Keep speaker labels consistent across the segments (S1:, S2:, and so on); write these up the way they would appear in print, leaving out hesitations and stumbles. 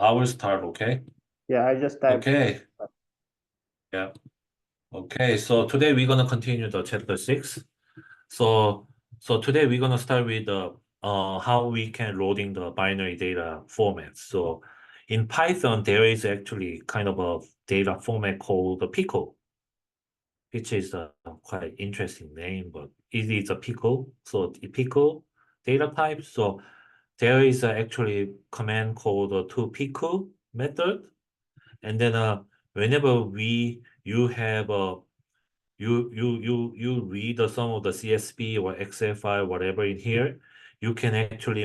S1: I will start, okay?
S2: Yeah, I just typed.
S1: Okay. Yeah. Okay, so today we're gonna continue the chapter 6. So today we're gonna start with how we can loading the binary data formats. So in Python, there is actually kind of a data format called the pickle, which is a quite interesting name, but it is a pickle. So the pickle data type. So there is actually command called the toPickle method. And then whenever you have you read some of the CSV or Excel file, whatever in here, you can actually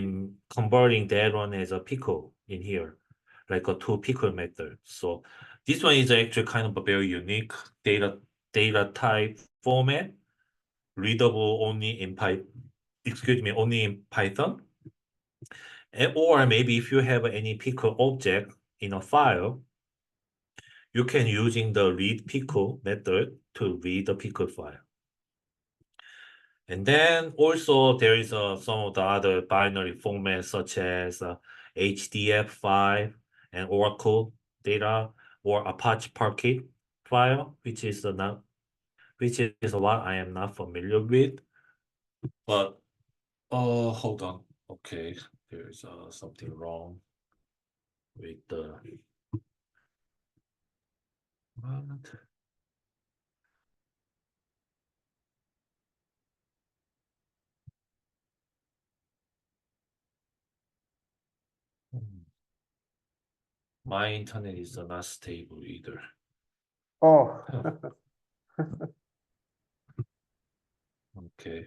S1: converting that one as a pickle in here, like a toPickle method. So this one is actually kind of a very unique data type format, readable only in only in Python. Or maybe if you have any pickle object in a file, you can using the read pickle method to read the pickle file. And then also there is some of the other binary formats such as HDF5 and Oracle data or Apache Parquet file, which is what I am not familiar with. But hold on. Okay, there's something wrong with the what? My internet is not stable either.
S2: Oh,
S1: Okay.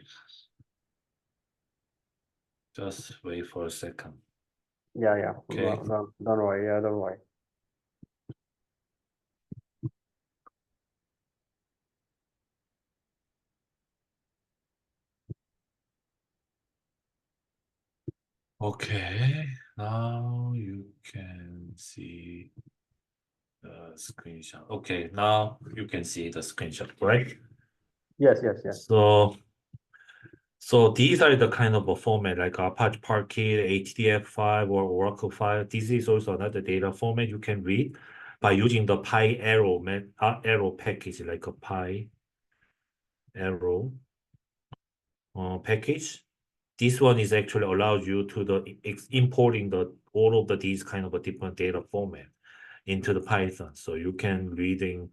S1: Just wait for a second.
S2: yeah.
S1: Okay.
S2: Don't worry. Yeah, don't worry.
S1: Okay. Now you can see the screenshot. Okay, now you can see the screenshot, right?
S2: Yes.
S1: So these are the kind of a format like Apache Parquet, HDF5 or Oracle file. This is also another data format you can read by using the arrow package, like a arrow package. This one is actually allows you to importing all of these kind of a different data format into the Python. So you can reading,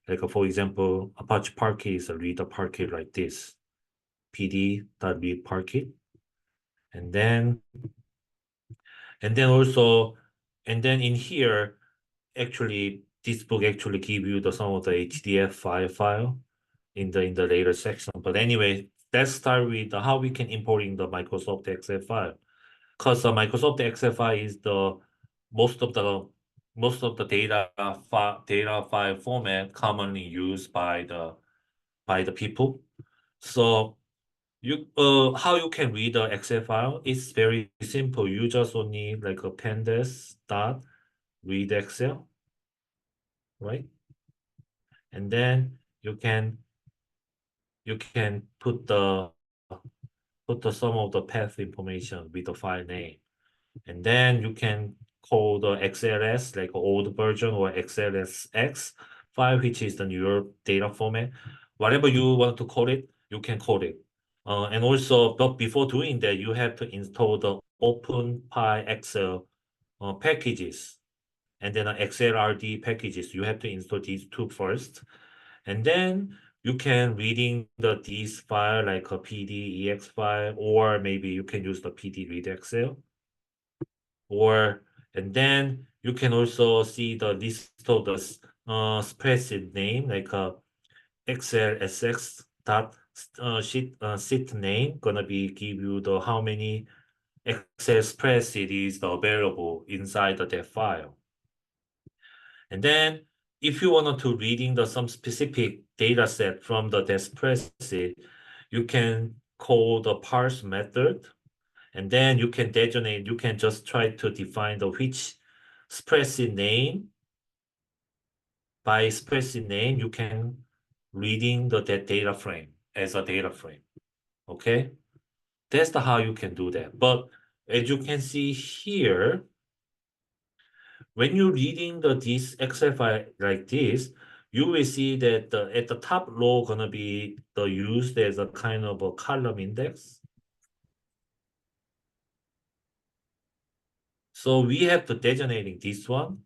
S1: like for example, Apache Parquet is a read a Parquet like this, pd.read Parquet. And then also, and then in here, actually, this book actually give you some of the HDF file in the later section. But anyway, let's start with how we can importing the Microsoft Excel file. Because Microsoft Excel file is the most of the data file format commonly used by the people. So how you can read the Excel file is very simple. You just only like a pandas dot read Excel, right? And then you can put the some of the path information with the file name. And then you can call the XLS, like old version, or XLSX file, which is the newer data format. Whatever you want to call it, you can call it. And also, but before doing that, you have to install the OpenPyXL packages, and then XLRD packages. You have to install these two first. And then you can reading these file like a PDEX file, or maybe you can use the PD read Excel. And then you can also see the list of the spreadsheet name, like XLSX dot sheet name, gonna be give you the how many Excel spreadsheet is available inside that file. And then if you wanted to reading some specific data set from that spreadsheet, you can call the parse method. And then you can just try to define which spreadsheet name. By spreadsheet name, you can reading that data frame as a data frame. Okay? That's how you can do that. But as you can see here, when you're reading this Excel file like this, you will see that at the top row gonna be used as a kind of a column index. So we have to designating this one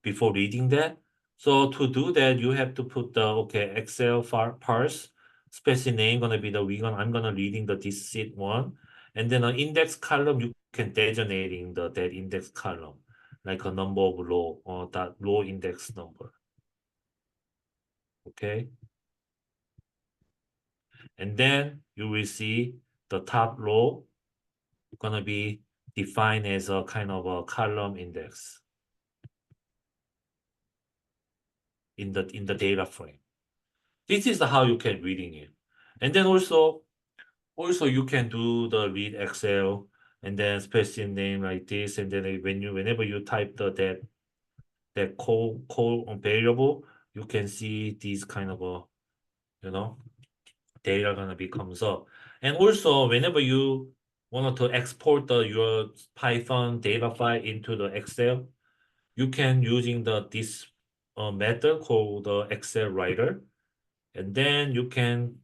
S1: before reading that. So to do that, you have to put the Excel file parse special name gonna be I'm gonna reading this seat one, and then an index column you can designating that index column like a number of row or that row index number. Okay, and then you will see the top row gonna be defined as a kind of a column index in the data frame. This is how you can reading it. And then also you can do the read Excel and then special name like this. And then whenever you type that call variable, you can see these kind of data gonna be comes up. And also whenever you wanted to export your Python data file into the Excel, you can using this method called the Excel writer. And then you can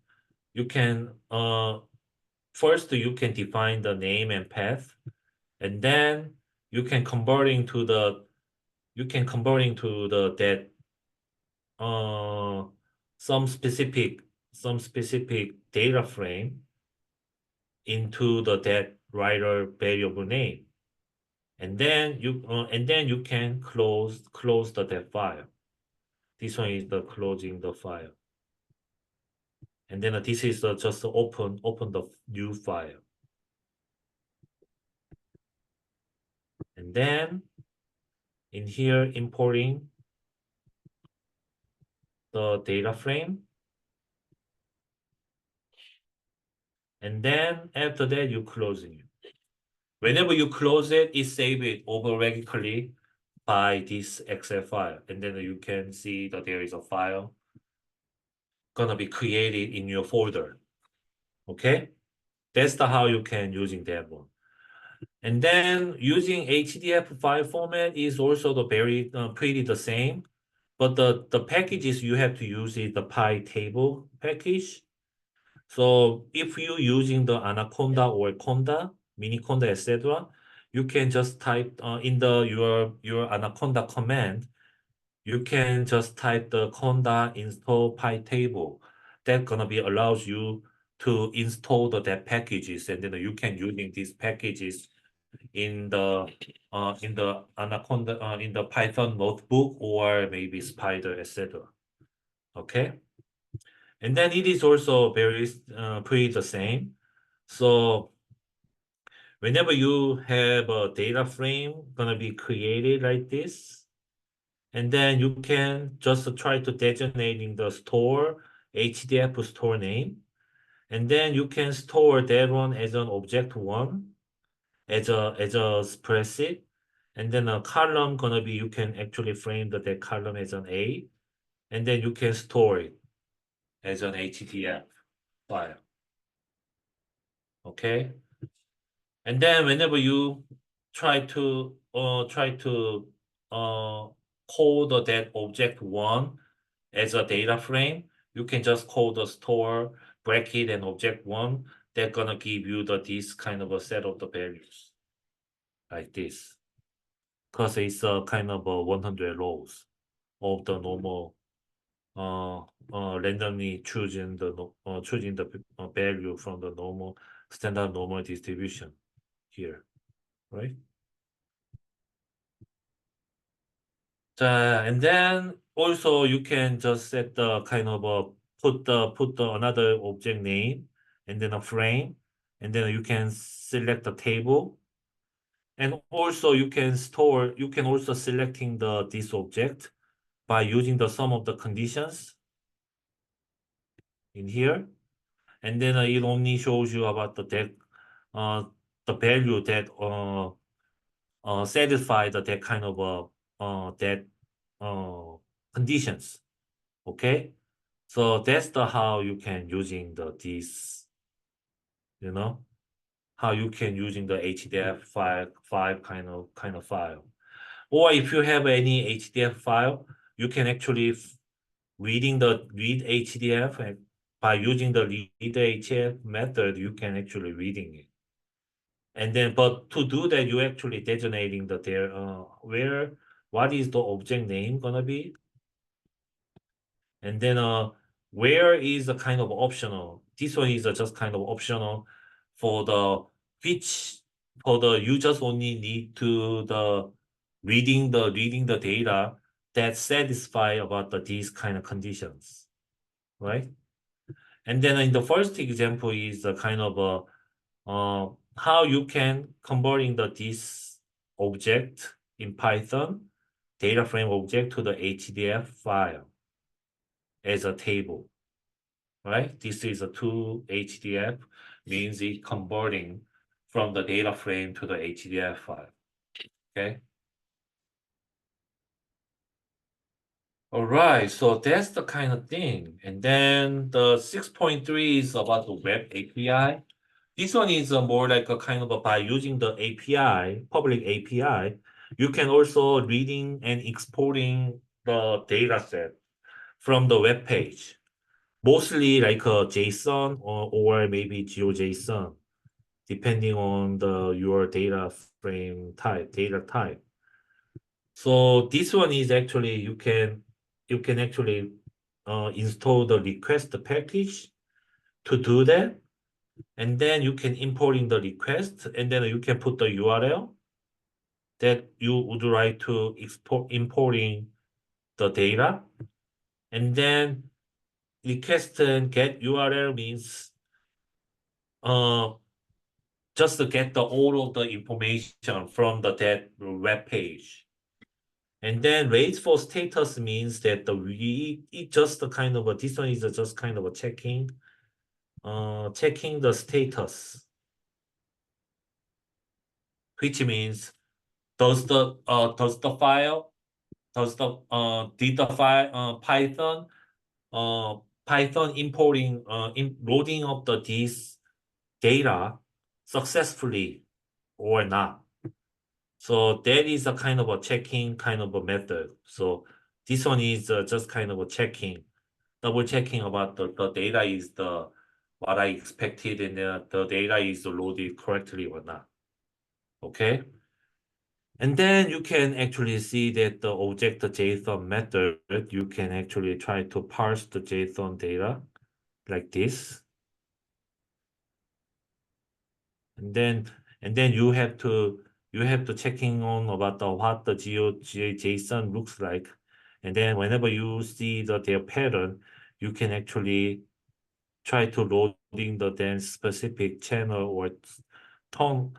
S1: first you can define the name and path, and then you can converting to that uh some specific data frame into that writer variable name, and then you can close that file. This one is the closing the file. And then this is just open the new file. And then in here, importing the data frame. And then after that, you closing it. Whenever you close it, it save it automatically by this Excel file. And then you can see that there is a file gonna be created in your folder. Okay? That's how you can using that one. And then using HDF file format is also pretty the same, but the packages you have to use is the PyTable package. So if you're using the Anaconda or Conda, Miniconda, etc., you can just type in your Anaconda command. You can just type the conda install PyTable. That gonna be allows you to install that packages, and then you can using these packages in the Anaconda in the Python notebook or maybe Spider, etc. Okay, and then it is also very pretty the same. So whenever you have a data frame gonna be created like this, and then you can just try to designating the store HDF store name, and then you can store that one as an object one as a spreadsheet, and then a column gonna be you can actually frame that column as an A, and then you can store it as an HDF file. Okay, and then whenever you try to code that object one as a data frame, you can just call the store bracket and object one. They're gonna give you this kind of a set of the values like this, because it's a kind of a 100 rows of the normal randomly choosing the value from the standard normal distribution here, right? And then also you can just set the kind of a put the another object name and then a frame, and then you can select the table, and also you can also selecting this object by using the sum of the conditions in here, and then it only shows you about the value that satisfy that kind of that conditions. Okay, so that's how you can using this, how you can using the HDF file kind of file. Or if you have any HDF file, you can actually read HDF, and by using the read HDF method, you can actually reading it. And then, but to do that, you actually designating what is the object name gonna be? And then where is a kind of optional. This one is just kind of optional for you just only need to the reading the data that satisfy about these kind of conditions, right? And then in the first example is a kind of how you can converting this object in Python data frame object to the HDF file as a table, right? This is a 2 HDF, means it converting from the data frame to the HDF file, okay? All right, so that's the kind of thing. And then the 6.3 is about the web API. This one is more like a kind of by using the API, public API, you can also reading and exporting the data set from the web page. Mostly like a JSON or maybe GeoJSON, depending on your data frame type, data type. So this one is actually you can actually install the request package to do that, and then you can import in the request, and then you can put the URL that you would like to importing the data, and then request and get URL means just to get all of the information from that web page. And then wait for status means that it just a kind of this one is just kind of a checking the status, which means does the file did the file Python importing loading of this data successfully or not. So that is a kind of a checking kind of a method. So this one is just kind of a double checking about the data is what I expected, and the data is loaded correctly or not. Okay. And then you can actually see that the object JSON method, you can actually try to parse the JSON data like this. And then you have to checking on about what the JSON looks like. And then whenever you see their pattern, you can actually try to loading the then specific channel or tone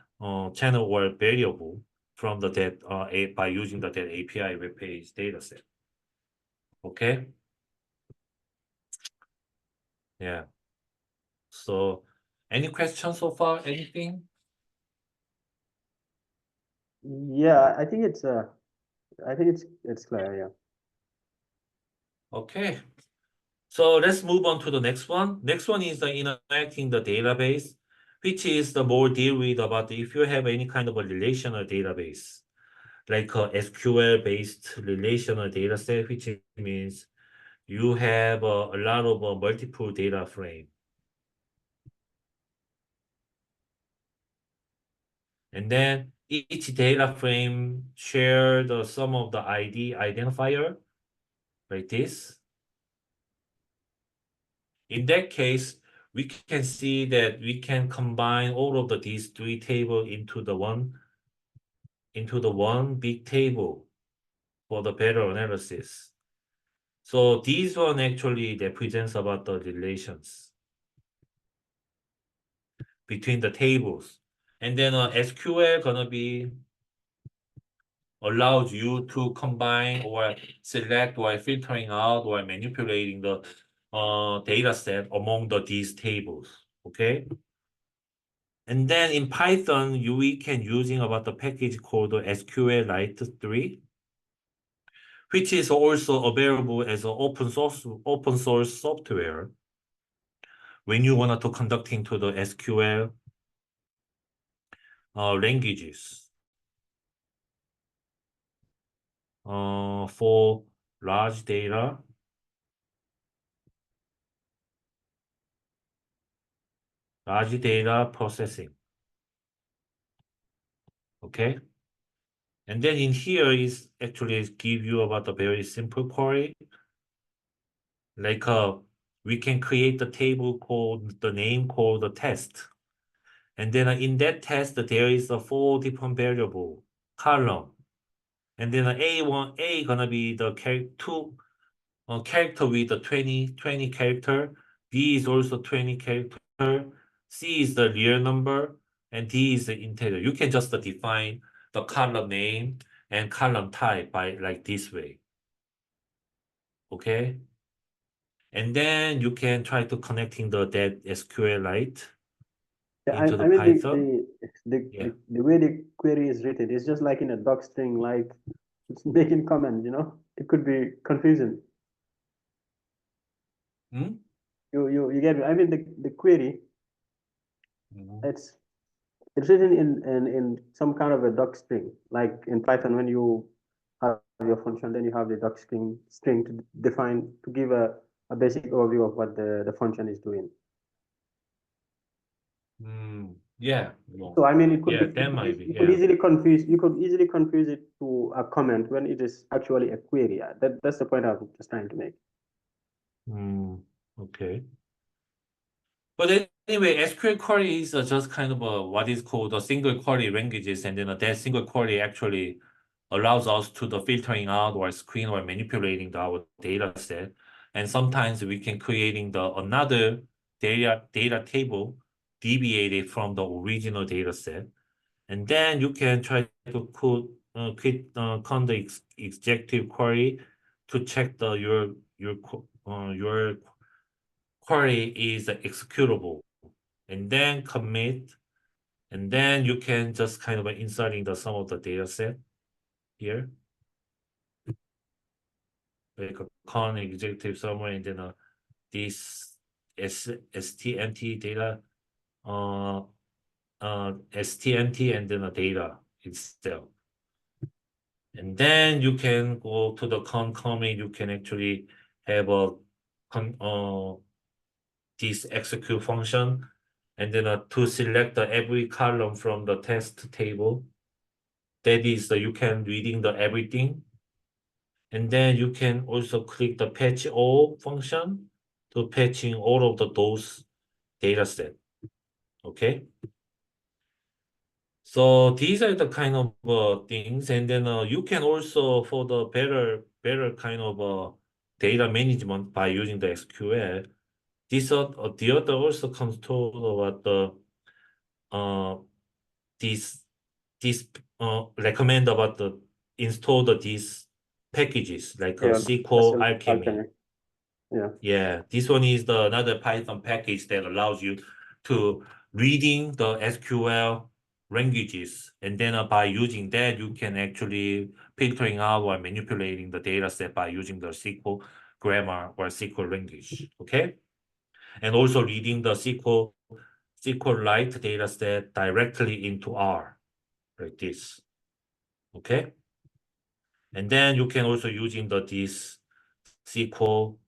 S1: channel or variable from by using that API web page dataset. Okay. Yeah. So any questions so far? Anything?
S2: Yeah, I think it's clear, yeah.
S1: Okay. So let's move on to the next one. Next one is the interacting the database, which is the more deal with about if you have any kind of a relational database, like a SQL-based relational data set, which means you have a lot of multiple data frame. And then each data frame share the sum of the ID identifier, like this. In that case, we can see that we can combine all of these three tables into the one big table for the better analysis. So this one actually represents about the relations between the tables. And then SQL gonna be allows you to combine or select or filtering out or manipulating the data set among these tables. Okay. And then in Python, we can using about the package called SQLite 3, which is also available as an open source software when you want to conduct into the SQL languages. for large data. Large data processing. Okay. And then in here is actually give you about a very simple query. Like we can create the table called the name called the test. And then in that test, there is a 4 different variable column. And then A gonna be the character with the 20 character. B is also 20 character. C is the real number, and D is the integer. You can just define the column name and column type by like this way. Okay? And then you can try to connecting that SQLite
S2: Yeah,
S1: into the
S2: I mean
S1: Python. Yeah.
S2: the way the query is written, it's just like in a doc string, like it's making comments, you know? It could be confusing.
S1: Hmm?
S2: You get me? I mean the query,
S1: Mhm.
S2: it's it's written in some kind of a doc string. Like in Python, when you have your function, then you have the doc string to define to give a basic overview of what the function is doing.
S1: Yeah.
S2: So I mean,
S1: Yeah, that might be.
S2: you could
S1: Yeah.
S2: easily confuse it to a comment when it is actually a query. That's the point I'm just trying to make.
S1: Okay. But anyway, SQL query is just kind of what is called a single query languages, and then that single query actually allows us to the filtering out or screen or manipulating our data set. And sometimes we can creating the another data table deviated from the original data set. And then you can try to call the executive query to check your query is executable, and then commit, and then you can just kind of inserting the some of the data set here, like a con executive summary, and then this stmt data, uh, stmt, and then the data itself. And then you can go to the con comment. You can actually have a this execute function, and then to select every column from the test table. That is, you can reading the everything, and then you can also click the patch all function to patching all of those data set. Okay. So these are the kind of things, and then you can also for the better kind of data management by using the SQL. The other also comes to about the uh this recommend about the install these packages like
S2: Yeah,
S1: SQL Alchemy.
S2: alchemy. Yeah.
S1: Yeah, this one is the another Python package that allows you to reading the SQL languages, and then by using that you can actually filtering out or manipulating the data set by using the SQL grammar or SQL language. Okay, and also reading the SQLite data set directly into R like this. Okay, and then you can also using this SQL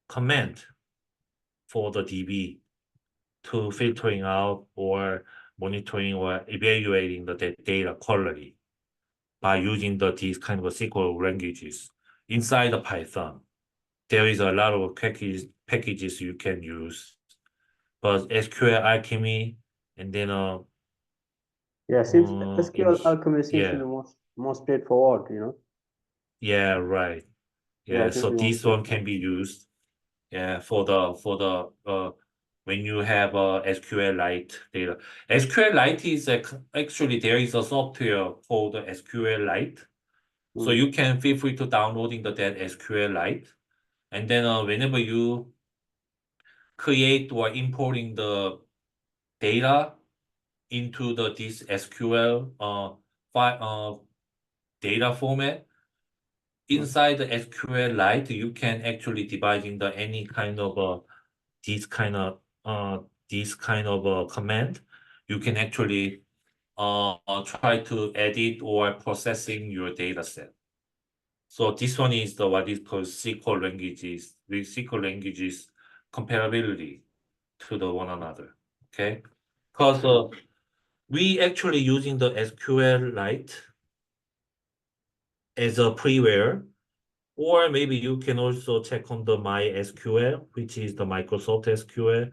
S1: command for the DB to filtering out or monitoring or evaluating the data quality by using these kind of SQL languages inside the Python. There is a lot of packages you can use, but SQL Alchemy, and then
S2: Yeah, seems SQL alchemy seems to be
S1: yeah,
S2: more straightforward, you know.
S1: yeah, right.
S2: Yeah,
S1: Yeah,
S2: it seems
S1: so
S2: to be more
S1: this one can
S2: straightforward.
S1: be used, yeah, for the when you have SQLite data. SQLite is actually there is a software called SQLite, so
S2: Mm.
S1: you can feel free to downloading that SQLite, and then whenever you create or importing the data into this SQL file data format
S2: Mm.
S1: inside the SQLite, you can actually dividing the any kind of these kind of uh these kind of command. You can actually try to edit or processing your data set. So this one is the what is called SQL languages, with SQL languages comparability to the one another. Okay, because we actually using the SQLite as a freeware, or maybe you can also check on the MySQL, which is the Microsoft SQL,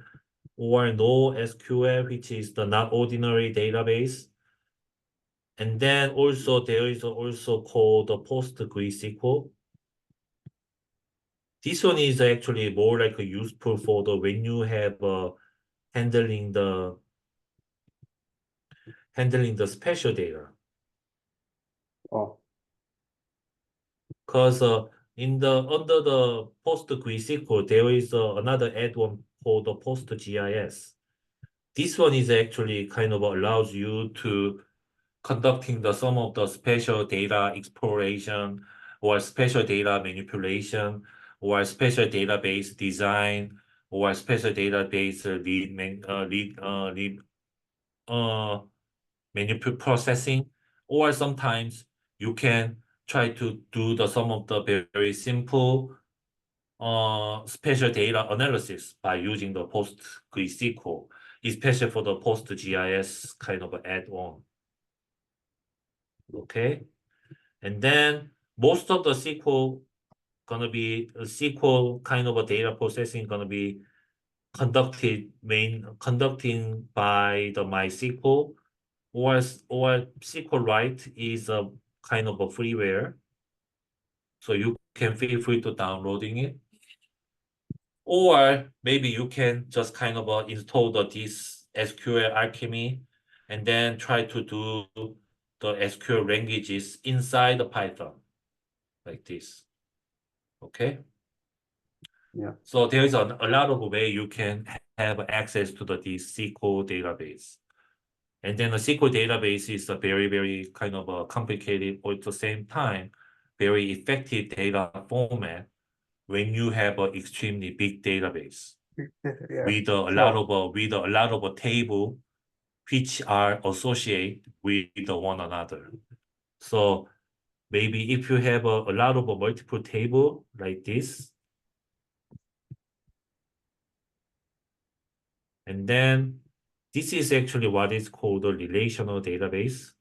S1: or NoSQL, which is the not ordinary database. And then also there is also called the PostgreSQL. This one is actually more like a useful for the when you have handling the special data.
S2: Oh,
S1: Because in the under the PostgreSQL there is another add-on called the PostGIS. This one is actually kind of allows you to conducting the some of the special data exploration or special data manipulation or special database design or special database manipulation processing, or sometimes you can try to do the some of the very simple special data analysis by using the PostgreSQL, especially for the PostGIS kind of add-on. Okay, and then most of the SQL gonna be SQL kind of a data processing gonna be conducting by the MySQL, or SQLite is a kind of a freeware, so you can feel free to downloading it, or maybe you can just kind of install this SQL Alchemy and then try to do the SQL languages inside the Python like this. Okay.
S2: yeah.
S1: So there is a lot of way you can have access to this SQL database. And then the SQL database is a very, very kind of a complicated, or at the same time, very effective data format when you have an extremely big database
S2: Yeah,
S1: with a
S2: sure.
S1: lot of a table which are associated with one another. So maybe if you have a lot of a multiple table like this, and then this is actually what is called a relational database.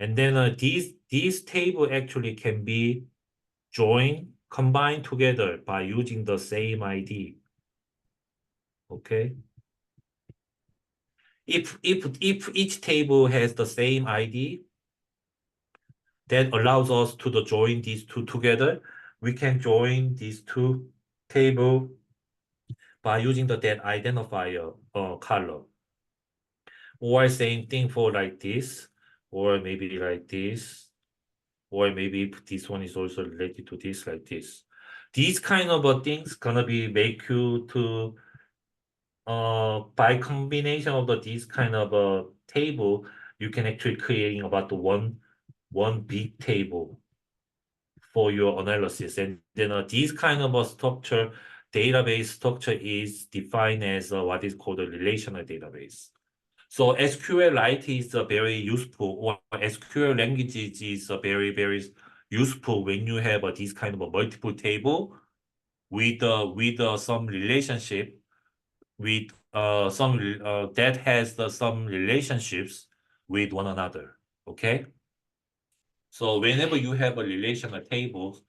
S1: And then these table actually can be combined together by using the same ID. Okay. If each table has the same ID, that allows us to join these two together. We can join these two table by using that identifier column. Or same thing for like this, or maybe like this, or maybe if this one is also related to this like this. These kind of things gonna be make you to by combination of these kind of table, you can actually creating about the one big table for your analysis. And then these kind of a structure, database structure is defined as what is called a relational database. So SQLite is a very useful, or SQL languages is a very, very useful when you have this kind of a multiple table with some relationship with some that has some relationships with one another. Okay. So whenever you have a relational table,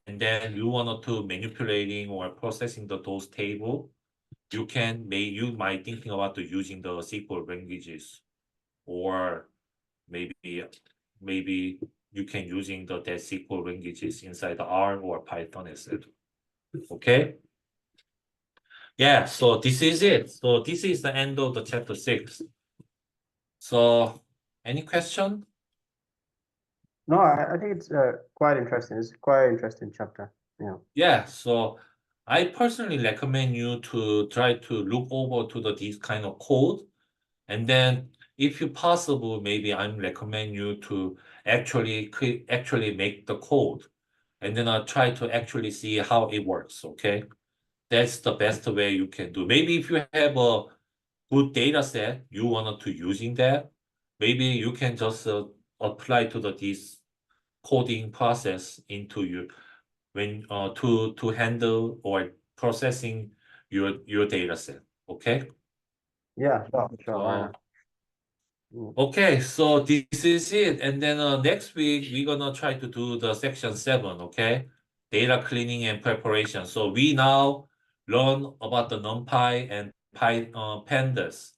S1: and then you want to manipulating or processing those table, you might thinking about using the SQL languages, or maybe you can using that SQL languages inside the R or Python, etc. Okay. Yeah, so this is it. So this is the end of the chapter 6. So any question?
S2: No, I think it's quite interesting. It's quite an interesting chapter. Yeah.
S1: Yeah, so I personally recommend you to try to look over to this kind of code. And then if you possible, maybe I'm recommend you to actually make the code. And then I'll try to actually see how it works, okay? That's the best way you can do. Maybe if you have a good data set, you wanted to using that, maybe you can just apply to this coding process into your when to handle or processing your data set. Okay.
S2: Yeah, sure, why
S1: Uh,
S2: not? Mm.
S1: okay, so this is it. And then next week we're gonna try to do the section 7, okay? Data cleaning and preparation. So we now learn about the NumPy and pandas.